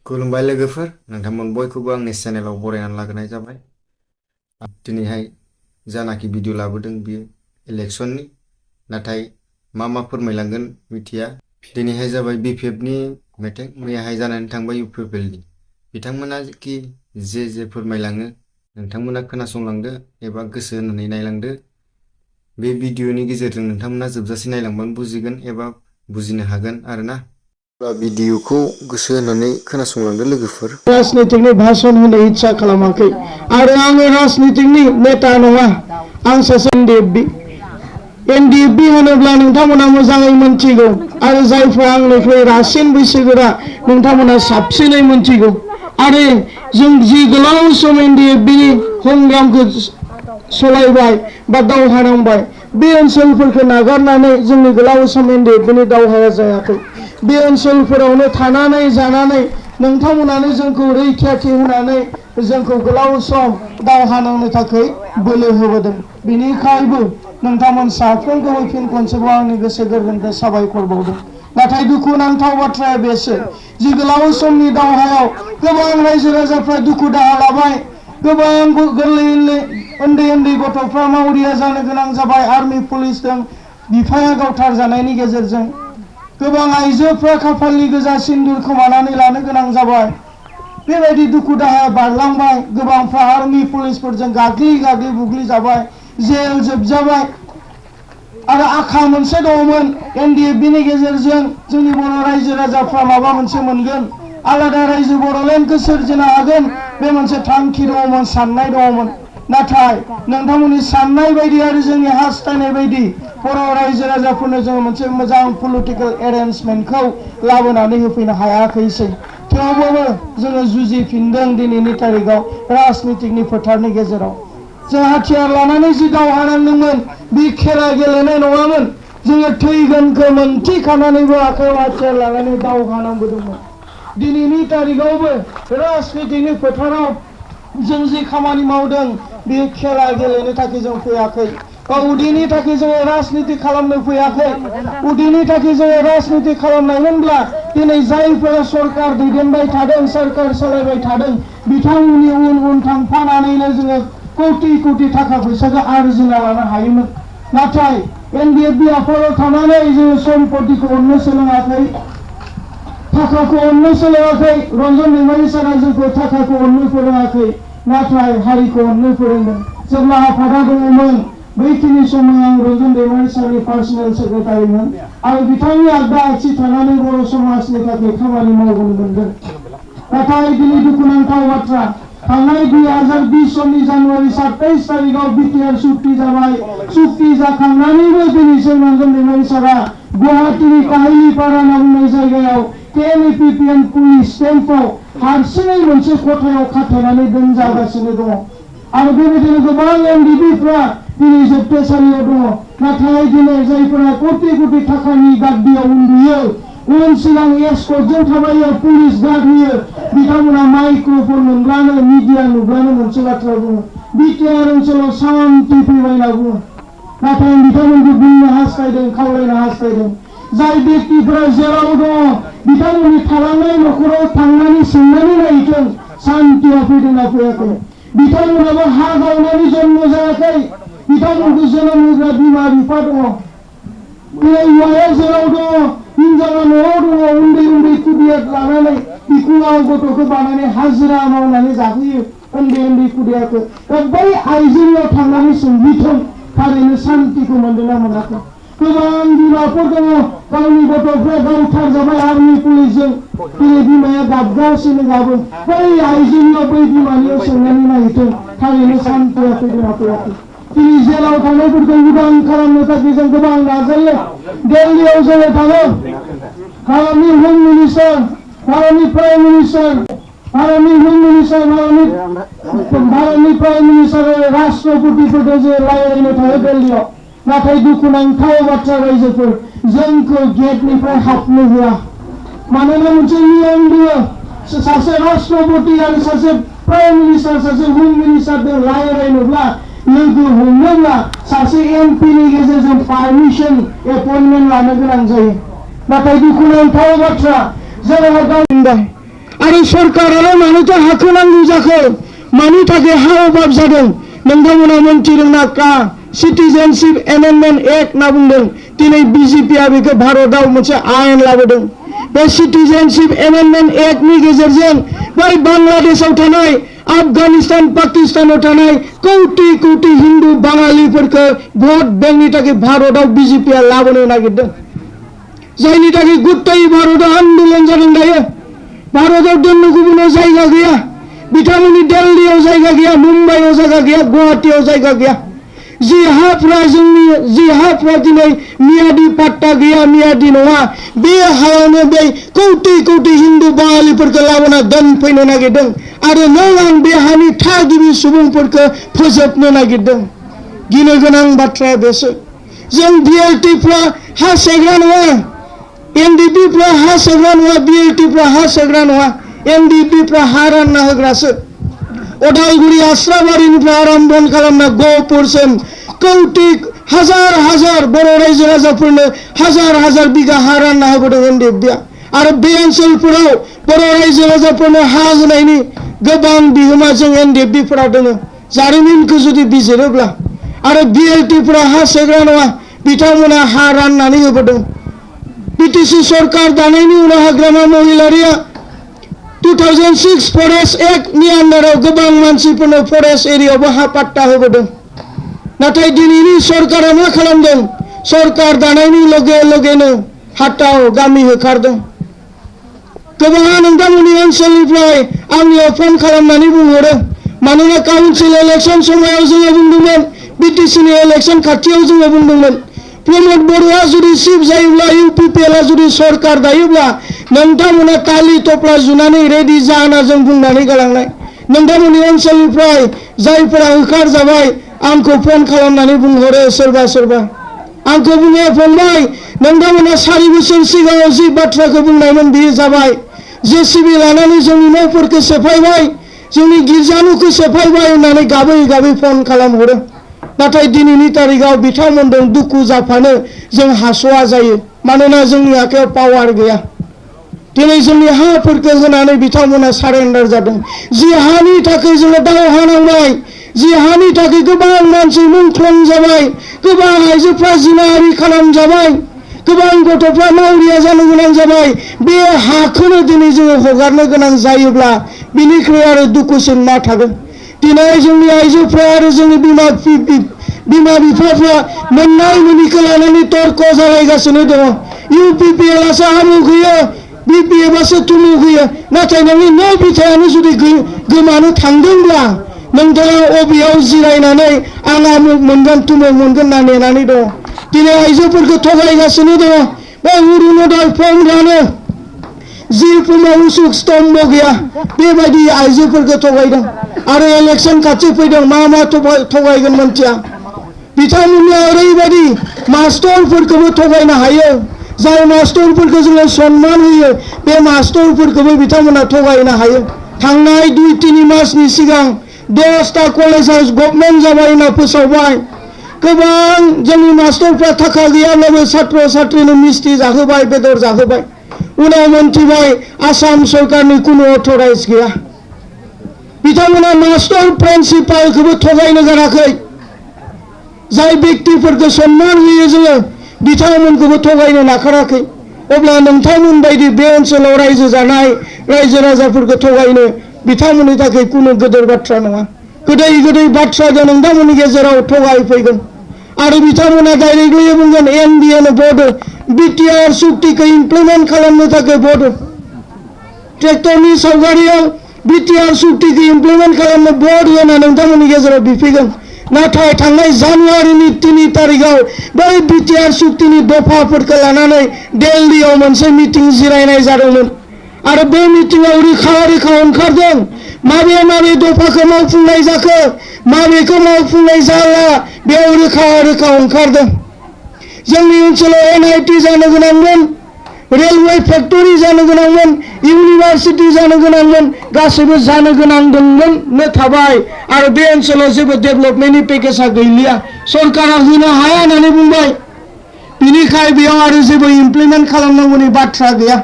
खुलुमबाय लोगोफोर नोंथांमोन बयखौबो आंनि चेनेलाव बरायनानै लाग्रोनाय जाबाय। दिनैहाय जानाखि भिडिअ लाबोदों बियो इलेक्शननि, नाथाय मा फोरमायलांगोन मिथिया। दिनैहाय जाबाय बिपिएफनि मिटिं, मैयाहाय जानानै थांबाय इउपिपिएलनि। बिथांमोना कि जे फोरमायलाङो नोंथांमोना खोनासंलांदो एबा गोसो होनानै नायलांदो। बे भिडिअनि गेजेरजों नोंथांमोना जोबजासे नायलांबानो बुजिगोन एबा बुजिनो हागोन आरोना। भिडिअखौ गोसो होनानै खोनासंलांदो लोगोफोर। राजनीतिकनि भाषण होनो इच्छा खालामाखै आरो आङो राजनीतिकनि नेता नङा, आं सासे एनडिएफबि होनोब्ला नोंथांमोना मोजाङै मोनथिगौ आरो जायफ्रा आंनिख्रुइ रासिन बैसोगोरा नोंथांमोना साबसिनै मोनथिगौ। आरो जों जि गोलाव सम एनडिएफबिनि संग्रामखौ सलायबाय बा दावहा नांबाय, बे ओनसोलफोरखौ नागारनानै जोंनि गोलाव सम एनडिएफबिनि दावहाया जायाखै। बे ओनसोलफोरावनो थानानै जानानै नोंथांमोनानो जोंखौ रैखाथि होनानै जोंखौ गोलाव सम दावहा नांनो थाखाय बोलो होबोदों। बेनिखायबो नोंथांमोन साफ्रोमखौबो फिन खनसेबाव आंनि गोसो गोरबोनिफ्राय साबायखर बावदों। नाथाय दुखुनांथाव बाथ्राया बेसो, जि गोलाव समनि दावहायाव गोबां रायजो राजाफ्रा दुखु दाहा लाबाय, गोबां गोरलै उन्दै गथ'फ्रा मावरिया जानो गोनां जाबाय आर्मि पुलिसजों बिफाया गावथार जानायनि गेजेरजों। गोबां आइजोफ्रा खाफालनि गोजा सिन्दुर खोमानानै लानो गोनां जाबाय। बेबायदि दुखु दाहा बारलांबाय, गोबांफ्रा आर्मि पुलिसफोरजों गाग्लि बुग्लि जाबाय, जेल जोबजाबाय। आरो आखा मोनसे दङमोन, एनडिएफबिनि गेजेरजों जोंनि बर' रायजो राजाफ्रा माबा मोनसे मोनगोन, आलादा रायजो बर'लेण्डखौ सोरजिनो हागोन, बे मोनसे थांखि दङमोन, साननाय दङमोन। नाथाय नोंथांमोननि साननाय बायदि आरो जोंनि हास्थायनाय बायदि बर' रायजो राजाफोरनो जोङो मोनसे मोजां पलिटिकेल एरेन्जमेन्टखौ लाबोनानै होफैनो हायाखैसै। थेवबाबो जोङो जुजिफिनदों दिनैनि तारिखआव राजनीतिकनि फोथारनि गेजेराव। जों हाथियार लानानै जि दावहा नांदोंमोन, बे खेला गेलेनाय नङामोन। जोङो थैगोनखौ मोनथिखानानैबो आखायाव हाथियार लानानै दावहा नांबोदोंमोन। दिनैनि तारिखआवबो राजनीतिकनि फोथाराव जों जि खामानि मावदों, बे खेला गेलेनो थाखाय जों फैयाखै, बा उदैनि थाखाय जोङो राजनीति खालामनो फैयाखै। उदैनि थाखाय जोङो राजनीति खालामनायमोनब्ला दिनै जायफोरा सरकार दैदेनबाय थादों, सरकार सालायबाय थादों, बिथांमोननि उन थांफानानैनो जोङो कोटि थाखा फैसाखौ आरजिना लानो हायोमोन। नाथाय एनडिएफबि आफादाव थानानै जोङो सम्पतिखौ अननो सोलोङाखै, थाखाखौ अननो सोलोङाखै। रन्जन दैमारि सारा जोंखौ थाखाखौ अननो फोरोङाखै, नाथाय हारिखौ अननो फोरोंदों। जेब्ला आफादा दङमोन बैखिनि समाव आं रन्जन दैमारि सारनि पार्सनेल सेक्रेटारिमोन आरो बिथांनि आगदा आगसि थानानै बर' समाजनि थाखाय खामानि मावबोनो मोनदों। नाथाय दिनै दुखुनांथाव बाथ्रा, थांनाय 2020 सननि जानुवारि 27 तारिखआव बिटिआर सुक्ति जाबाय। सुक्ति जाखांनानैबो दिनैसिम रन्जन दैमारि सारा गुवाहाटीनि काहिलिपारा होनना बुंनाय जायगायाव केएमपिपिएम पुलिस केम्पआव हारसिङै मोनसे खथायाव खाथायनानै दोनजागासिनो दङ। आरो बेबायदिनो गोबां एनडिएफबिफ्रा दिनै जोबथेसालियाव दङ। नाथाय दिनै जायफोरा कोटि थाखानि गाद्दियाव उन्दुयो, उन सिगां एस्कर्टजों थाबायो, पुलिस गार्ड होयो, बिथांमोना माइक्र'फन मोनब्लानो, मिडिया नुब्लानो मोनसे बाथ्रा बुङो, बिटिआर ओनसोलाव शान्ति फैबाय होनना बुङो। नाथाय बिथांमोनखौ बुंनो हास्थायदों, खावलायनो हास्थायदों, जाय व्यक्तिफोरा जेराव दङ बिथांमोननि थालांनाय न'खराव थांनानै सोंनानै नायथों शान्तिया फैदोंना फैयाखै। बिथांमोनाबो हा गावनानै जन्म जायाखै, बिथांमोनखौ जोनोम होग्रा बिमा बिफा दङ। दिनै हौवाया जेराव दङ, हिनजावा न'आव दङ, उन्दै खुदिया लानानै बिखुङाव गथ'खौ बानानै हाजिरा मावनानै जाहोयो उन्दै खुदियाखौ। दा बै आइजोनियाव थांनानै सोंहैथों थारैनो शान्तिखौ मोनदोंना मोनाखै। गोबां बिमाफोर दङ, गावनि गथ'फ्रा गावथार जाबाय आर्मि पुलिसजों, दिनै बिमाया गाबगासिनो गाबो। बै आइजोनियाव, बै बिमानियाव सोंनानै नायथों थारैनो शान्तिया फैदोंना फैयाखै। दिनै जेलाव थानायफोरखौ उदां खालामनो थाखाय जों गोबां नाजायो। दिल्लीयाव जोङो थाङो, भारतनि हम मिनिस्टार, भारतनि प्राइम मिनिस्टार, भारतनि हम मिनिस्टार, भारतनि प्राइम मिनिस्टार, राष्ट्रपतिफोरखौ जों रायज्लायनो थाङो दिल्लीयाव। नाथाय दुखुनांथाव बाथ्रा, रायजोफोर जोंखौ गेटनिफ्राय हाबनो होआ। मानोना मोनसे नियम दङ, सासे राष्ट्रपति आरो सासे प्राइम मिनिस्टार, सासे हम मिनिस्टारजों रायज्लायनोब्ला, लोगो हमनोब्ला सासे एमपिनि गेजेरजों पारमिसन एपइन्टमेन्ट लानो गोनां जायो। नाथाय दुखुनांथाव बाथ्रा, जेराव गावबाय आरो सरकारालाय मानोथो हाखौ नांगौ जाखो मानि थाखाय हा अभाब जादों नोंथांमोना मोनथिदोंना का सिटिजेनशिप एमेन्डमेन्ट एक्ट होनना बुंदों दिनै बिजेपिआ बेखौ भारतआव मोनसे आयेन लाबोदों बे सिटिजेनशिप एमेन्डमेन्ट एक्टनि गेजेरजों बै बांलादेशआव थानाय आफगानिस्तान पाकिस्तानाव थानाय कौटि कौटि हिन्दु बाङालिफोरखौ भट बेंकनि थाखाय भारतआव बिजेपिआ लाबोनो नागिरदों जायनि थाखाय गुत्ताय भारतआव आन्दोलन जादों दायो भारतआव दोननो गुबुनाव जायगा गैया बिथांमोननि दिल्लीयाव जायगा गैया मुम्बाइआव जायगा गैया गुवाहाटीआव जायगा गैया जि हाफ्रा दिनै मियादि पाट्टा गैया मियादि नङा बे हायावनो बै कौटि कौटि हिन्दु बाङालिफोरखौ लाबोना दोनफैनो नागिरदों आरो नों आं बे हानि थागिबि सुबुंफोरखौ फोजोबनो नागिरदों गिनो गोनां बाथ्राया बेसो जों बिएलटिफ्रा हा सेग्रा नङा एनडिपिफ्रा हा सेग्रा नङा बिएलटिफ्रा हा सेग्रा नङा एनडिपिफ्रा हा रानना होग्रासो उदालगुरि आस्राबारिनिफ्राय आरम्भ खालामना गहपुरसिम कौटि हाजार हाजार बर' रायजो राजाफोरनो हाजार हाजार बिगा हा रानना होबोदों एनडिपिआ आरो बे ओनसोलफोराव बर' रायजो राजाफोरनो हा होनायनि गोबां बिहोमा जों एनडिपिफोरा दङ जारिमिनखौ जुदि बिजिरोब्ला आरो बिएलटिफोरा हा सेग्रा नङा बिथांमोना हा राननानै होबोदों बिटिसि सरकार दानायनि उनाव हाग्रामा महिलारिया 2006 फरेस्ट एक्ट नि आन्डाराव गोबां मानसिफोरनो फरेस्ट एरियायावबो हा पाट्टा होबोदों नाथाय दिनैनि सरकारा मा खालामदों सरकार दानायनि लगे लगेनो हाटाव गामि होखारदों गोबाङा नोंथांमोननि ओनसोलनिफ्राय आंनियाव फन खालामनानै बुंहरो मानोना काउन्सिल इलेक्शन समाव जोङो बुंदोंमोन बिटिसिनि इलेक्शन खाथियाव जोङो बुंदोंमोन प्रमोद बरुवा जुदि चिफ जायोब्ला इउपिपिएलआ जुदि सरकार दायोब्ला नोंथांमोना तालि टपला जुनानै रेडि जा होनना जों बुंनानै गालांनाय नोंथांमोननि ओनसोलनिफ्राय जायफोरा होखार जाबाय आंखौ फन खालामनानै बुंहरो सोरबा सोरबा आंखौ बुङो फंबाय नोंथांमोना 4 बोसोर सिगाङाव जि बाथ्राखौ बुंनायमोन बियो जाबाय जेसिबि लानानै जोंनि न'फोरखौ सेफायबाय जोंनि गिर्जानुखौ सेफायबाय होननानै गाबै गाबै फन खालामहरो नाथाय दिनैनि तारिखाव बिथांमोनजों दुखु जाफानो जों हास'आ जायो मानोना जोंनि आखायाव पावार गैया दिनै जोंनि हाफोरखौ होनानै बिथांमोना सारेन्डार जादों जि हानि थाखाय जोङो दावहा नांबाय जि हानि थाखाय गोबां मानसि मुंख्लं जाबाय गोबां आइजोफ्रा जिनाहारि खालामजाबाय गोबां गथ'फ्रा मावरिया जानो गोनां जाबाय बे हाखौनो दिनै जोङो हगारनो गोनां जायोब्ला बिनिख्रुइ आरो दुखुसिन मा थागोन दिनै जोंनि आइजोफ्रा आरो जोंनि बिमा बिफाफ्रा मोननाय मोनिखौ लानानै तर्क जालायगासिनो दङ इउपिपिएलआसो आमुख होयो बिपिएफआसो तुमुक होयो नाथाय नोंनि न' बिथायानो जुदि गोमानो थांदोंब्ला नोंथाङा अबेयाव जिरायनानै आं आमुक मोनगोन तुमुक मोनगोन होनना नेनानै दङ दिनै आइजोफोरखौ थगायगासिनो दङ बे अरुणोदय फर्मफ्रानो जि फर्माव उसुक स्तम्भ गैया बेबायदि आइजोफोरखौ थगायदों आरो इलेक्शन खाथि फैदों मा थगायगोन मोनथिया बिथांमोननिया ओरैबायदि मास्टरफोरखौबो थगायनो हायो जाय मास्टरफोरखौ जोङो सन्मान होयो बे मास्टरफोरखौबो बिथांमोना थगायनो हायो थांनाय 2-3 मासनि सिगां 10टा कलेजआ गभर्नमेन्ट जाबाय होनना फोसावबाय गोबां जोंनि मास्टरफ्रा थाखा गैयाब्लाबो छात्र छात्रीनो मिस्टि जाहोबाय बेदर जाहोबाय उनाव मोनथिबाय आसाम सरकारनि कुनु अथराइज गैया बिथांमोना मास्टर प्रिन्सिपालखौबो थगायनो गाराखै जाय व्यक्तिफोरखौ सन्मान होयो जोङो बिथांमोनखौबो थगायनो नागाराखै अब्ला नोंथांमोन बायदि बे ओनसोलाव रायजो जानाय रायजो राजाफोरखौ थगायनो बिथांमोननि थाखाय कुनु गोदोर बाथ्रा नङा गोदै गोदै बाथ्राजों नोंथांमोननि गेजेराव थगायफैगोन आरो बिथांमोना डाइरेक्टलि बुंगोन एनडिएनो भट बिटिआर सुक्तिखौ इमप्लिमेन्ट खालामनो थाखाय भट ट्रेक्टरनि सावगारियाव बिटिआर सुक्तिखौ इमप्लिमेन्ट खालामनो भट होना नोंथांमोननि गेजेराव बिफैगोन नाथाय थांनाय जानुवारिनि 3 तारिखाव बै बिटिआर सुक्तिनि दफाफोरखौ लानानै दिल्लीयाव मोनसे मिटिं जिरायनाय जादोंमोन आरो बे मिटिंआव रोखा रोखा ओंखारदों माबे माबे दफाखौ मावफुंनाय जाखो माबेखौ मावफुंनाय जाला बेयाव रोखा रोखा ओंखारदों जोंनि ओनसोलाव एनआईटी जानो गोनांमोन रेलवे फेक्टरि जानो गोनांमोन इउनिभार्सिटी जानो गोनांमोन गासैबो जानो गोनां दंमोन थाबाय आरो बे ओनसोलाव जेबो डेभेलपमेन्टनि पेकेजआ गैलिया सरकारा होनो हाया होननानै बुंबाय बिनिखाय बेयाव आरो जेबो इमप्लिमेन्ट खालामनांगौनि बाथ्रा गैया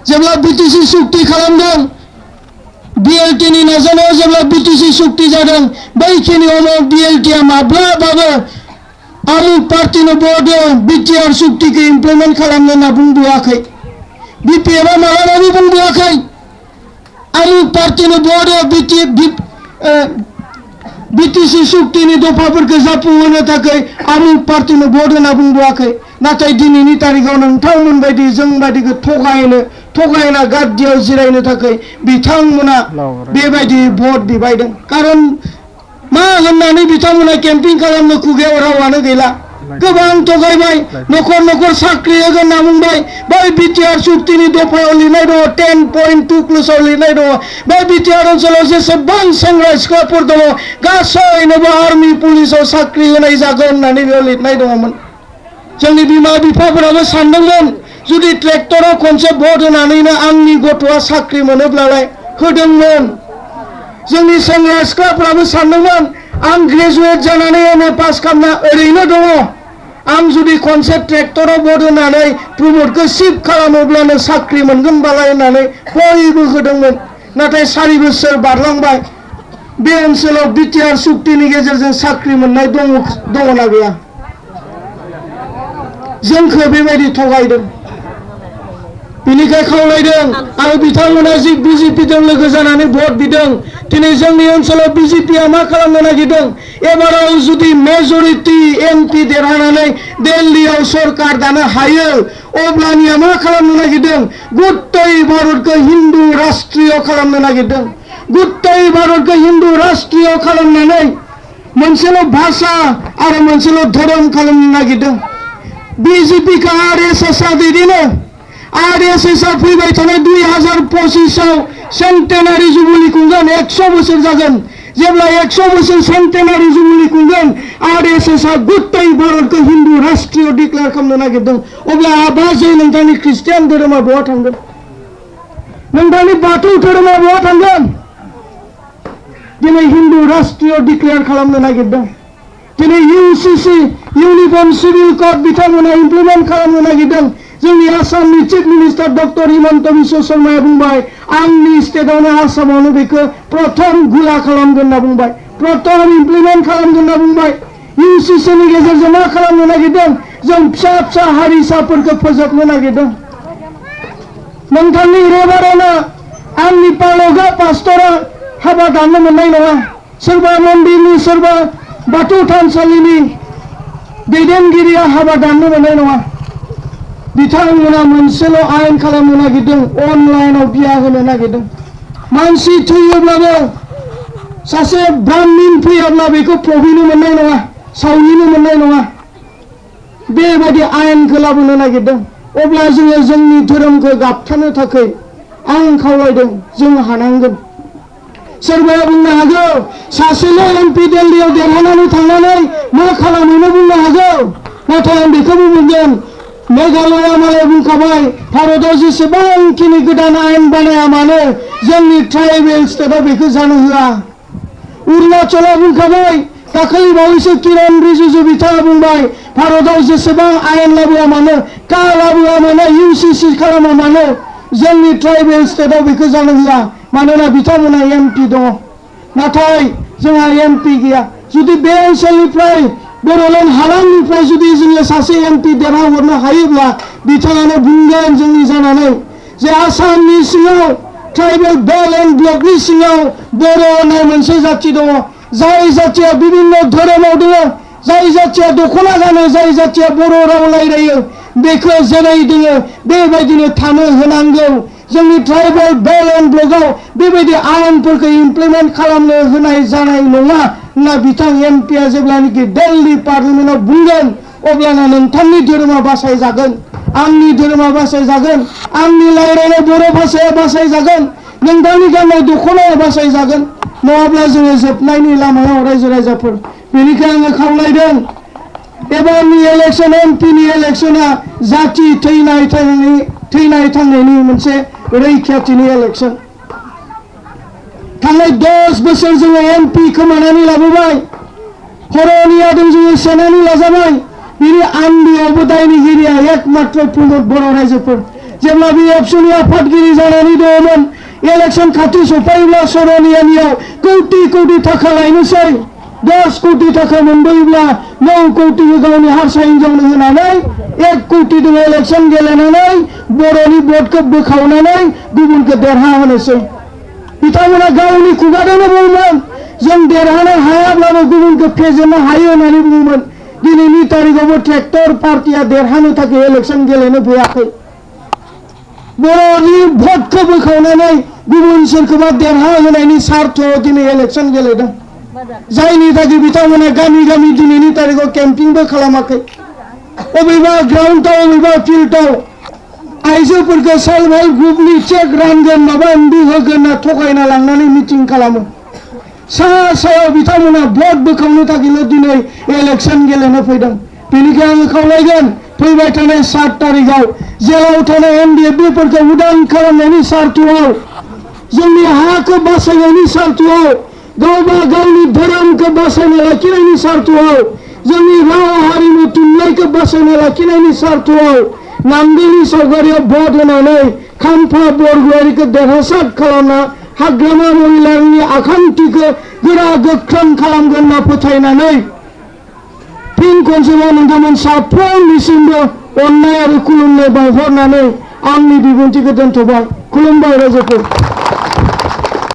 जेब्ला बिटिसि सुक्ति खालामदों बिएलटिनि नाजानायाव जेब्ला बिटिसि सुक्ति जादों बैखिनियावनो बिएलटिआ माब्लाबाबो आमुक पार्टिनो बर्डो बिटिआर सुक्तिखौ इमप्लिमेन्ट खालामनो होनना बुंबोआखै बिपिएफआ मालाबाबो बुंबोआखै आमुक पार्टिनो बर्डो बिटिसि सुक्तिनि दफाफोरखौ जाफुंहोनो थाखाय आमुक पार्टिनो बर्ड होनना बुंबोआखै नाथाय दिनैनि तारिखाव नोंथांमोन बायदि जों बायदिखौ थगायना गाद्दियाव जिरायनो थाखाय बिथांमोना बेबायदि भट बिबायदों कारन मा होननानै बिथांमोना केम्पिं खालामनो खुगायाव रावानो गैला गोबां थगायबाय न'खर साख्रि होगोन होनना बुंबाय बै बिटिआर सुक्तिनि दफायाव लिरनाय दङ 10.2 क्लसाव लिरनाय दङ बै बिटिआर ओनसोलाव जेसेबां सेंग्रा सिख्लाफोर दङ गासैनोबो आर्मि पुलिसाव साख्रि होनाय जागोन होननानै बेयाव लिरनाय दङमोन जोंनि बिमा बिफाफोराबो सानदोंमोन जुदि ट्रेक्टराव खनसे भट होनानैनो आंनि गथ'आ साख्रि मोनोब्लालाय होदोंमोन जोंनि सेंग्रा सिख्लाफोराबो सानदोंमोन आं ग्रेजुवेट जानानै एमए पास खालामना ओरैनो दङ आं जुदि खनसे ट्रेक्टराव भट होनानै प्रमटखौ शिफ्ट खालामोब्लानो साख्रि मोनगोनबालाय होननानै बयबो होदोंमोन नाथाय 4 बोसोर बारलांबाय बे ओनसोलाव बिटिआर सुक्तिनि गेजेरजों साख्रि मोननाय दङना गैया जोंखौ बेबायदि थगायदों बिनिखाय खावलायदों आरो बिथांमोना जि बिजेपिजों लोगो जानानै भट बिदों दिनै जोंनि ओनसोलाव बिजेपिआ मा खालामनो नागिरदों एबाराव जुदि मेजरिटी एमपि देरहानानै दिल्लीयाव सरकार दानो हायो अब्लानिया मा खालामनो नागिरदों गुत्तै भारतखौ हिन्दु राष्ट्रीय खालामनो नागिरदों गुत्तै भारतखौ हिन्दु राष्ट्रीय खालामनानै मोनसेल' भाषा आरो मोनसेल' धोरोम खालामनो नागिरदों बीजेपी का आरएसएस दैदेनो आरएसएस फैबाय थानाय 2025 सेन्टेनारि जुबुलि खुंगोन 100 बोसोर जागोन जेब्ला 100 बोसोर सेन्टेनारि जुबुलि खुंगोन आरएसएस गुत्तै भारतखौ हिन्दु राष्ट्रीय डिक्लेयार खालामनो नागिरदों अब्ला आबाजै नोंथांनि ख्रिस्टियान धोरोमा बहा थांगोन नोंथांनि बाथौ धोरोमा बहा थांगोन दिनै हिन्दु राष्ट्रीय डिक्लेयार खालामनो नागिरदों दिनै यूसीसी यूनिफर्म सिविल कोड बिथांमोना इमप्लिमेन्ट खालामनो नागिरदों जोंनि आसामनि chief minister doctor Himanta Biswa शर्माया बुंबाय आंनि स्टेटआवनो आसामावनो बेखौ प्रथम गुला खालामगोन होनना बुंबाय प्रथम इमप्लिमेन्ट खालामगोन होनना बुंबाय यूसीसीनि गेजेरजों मा खालामनो नागिरदों जों फिसा हारिसाफोरखौ फोजोबनो नागिरदों नोंथांनि रेबारावनो आंनि पालगा पास्टरा हाबा दाननो मोननाय नङा सोरबा मन्दिरनि सोरबा बाथौ थानसालिनि दैदेनगिरिया हाबा दाननो मोननाय नङा बिथांमोना मोनसेल' आयेन खालामनो नागिरदों अनलाइनाव बिया होनो नागिरदों मानसि थैयोब्लाबो सासे ब्राह्मण फैयाब्ला बेखौ फबहैनो मोननाय नङा सावहैनो मोननाय नङा बेबायदि आयेनखौ लाबोनो नागिरदों अब्ला जोङो जोंनि धोरोमखौ गाबथानो थाखाय आं खावलायदों जों हानांगोन सोरबाया बुंनो हागौ सासेल' एमपि दिल्लीयाव देरहानानै थांनानै मा खालामहैनो बुंनो हागौ नाथाय आं बेखौबो बुंगोन मेघालया मालाय बुंखाबाय भारताव जेसेबांखिनि गोदान आयेन बानाया मानो जोंनि ट्राइबेल स्टेटआव बेखौ जानो होआ अरुणाचला बुंखाबाय दाखालि बावैसो किरण रिजिजु बिथाङा बुंबाय भारताव जेसेबां आयेन लाबोआ मानो का लाबोआ मानो यूसीसी खालामा मानो जोंनि ट्राइबेल स्टेटआव बेखौ जानो होआ मानोना बिथांमोना एमपि दङ नाथाय जोंहा एमपि गैया जुदि बे ओनसोलनिफ्राय बड'लेण्ड हालामनिफ्राय जुदि जोङो सासे एमपि देरहाहरनो हायोब्ला बिथाङानो बुंगोन जोंनि जानानै जे आसामनि सिङाव ट्राइबेल बेल्ट एन्ड ब्लकनि सिङाव बर' होननाय मोनसे जाथि दङ जाय जाथिया बिभिन्न धोरोमाव दङ जाय जाथिया दख'ना गानो जाय जाथिया बर' राव रायलायो बेखौ जेरै दङ बेबायदिनो थानो होनांगौ जोंनि ट्राइबेल बेल्ट एन्ड ब्लकआव बेबायदि आयेनफोरखौ इमप्लिमेन्ट खालामनो होनाय जानाय नङा होनना बिथां एमपिआ जेब्लानोखि दिल्ली पार्लियामेन्टआव बुंगोन अब्लाना नोंथांनि धोरोमा बासायजागोन आंनि धोरोमा बासायजागोन आंनि रायलायनाय बर' भाषाया बासायजागोन नोंथांनि गाननाय दख'नाया बासायजागोन नङाब्ला जोङो जोबनायनि लामायाव रायजो राजाफोर बेनिखायनो आङो खावलायदों एबारनि इलेक्सन एमपिनि इलेक्सना जाति थैनाय थांनायनि मोनसे रैखाथिनि इलेक्सन थांनाय 10 बोसोर जोङो एमपि खोमानानै लाबोबाय हरनियादों जोङो सेनानै लाजाबाय बिनि आन्दोआवबो दायनिगिरिया एकमात्र प्रमद बर' रायजोफोर जेब्ला बे एबसुनि आफादगिरि जानानै दङमोन इलेक्सन खाथि सफैब्ला सर'नियानियाव कौटि थाखा लायनोसै 10 कौटि थाखा मोनबोयोब्ला 9 कौटिखौ गावनि हारसा हिनजावनो होनानै 1 कौटिजों इलेक्सन गेलेनानै बर'नि भटखौ बोखावनानै गुबुनखौ देरहाहोनोसै बिथांमोना गावनि खुगाजोंनो बुङोमोन जों देरहानो हायाब्लाबो गुबुनखौ फेजेननो हायो होननानै बुङोमोन दिनैनि तारिखआवबो ट्रेक्टर पार्टिया देरहानो थाखाय इलेक्सन गेलेनो फैयाखै बर'नि भटखौ बोखावनानै गुबुन सोरखौबा देरहाहोनायनि सार्थआव दिनै इलेक्सन गेलेदों जायनि थाखाय बिथांमोना गामि गामि दिनैनि तारिखआव केम्पिंबो खालामाखै अबेबा ग्राउन्डआव अबेबा फिल्डआव आइजोफोरखौ सेल्फ हेल्प ग्रुपनि चेक रानगोन माबा माबि होगोन होनना थगायना लांनानै मिटिं खालामो सायाव बिथांमोना भट बोखावनो थाखायल' दिनै इलेक्सन गेलेनो फैदों बेनिखायनो आङो खावलायगोन फैबाय थानाय 7 तारिखआव जेलाव थानाय एनडिएफबिफोरखौ उदां खालामनायनि सार्थआव जोंनि हाखौ बासायनायनि सार्थआव गावबा गावनि धोरोमखौ बासायना लाखिनायनि सार्थआव जोंनि राव हारिमु थुनलाइखौ बासायना लाखिनायनि सार्थआव नांगोलनि सावगारियाव भट होनानै खाम्फा बरगयारिखौ देरहासार खालामना हाग्रामा महिलारिनि आखान्थिखौ गोरा गोख्रों खालामगोन होनना फोथायनानै फिन खनसेबाव नोंथांमोन साफ्रोमनिसिमबो अननाय आरो खुलुमनाय बावहरनानै आंनि बिबुंथिखौ दोनथ'बाय खुलुमबाय रायजोफोर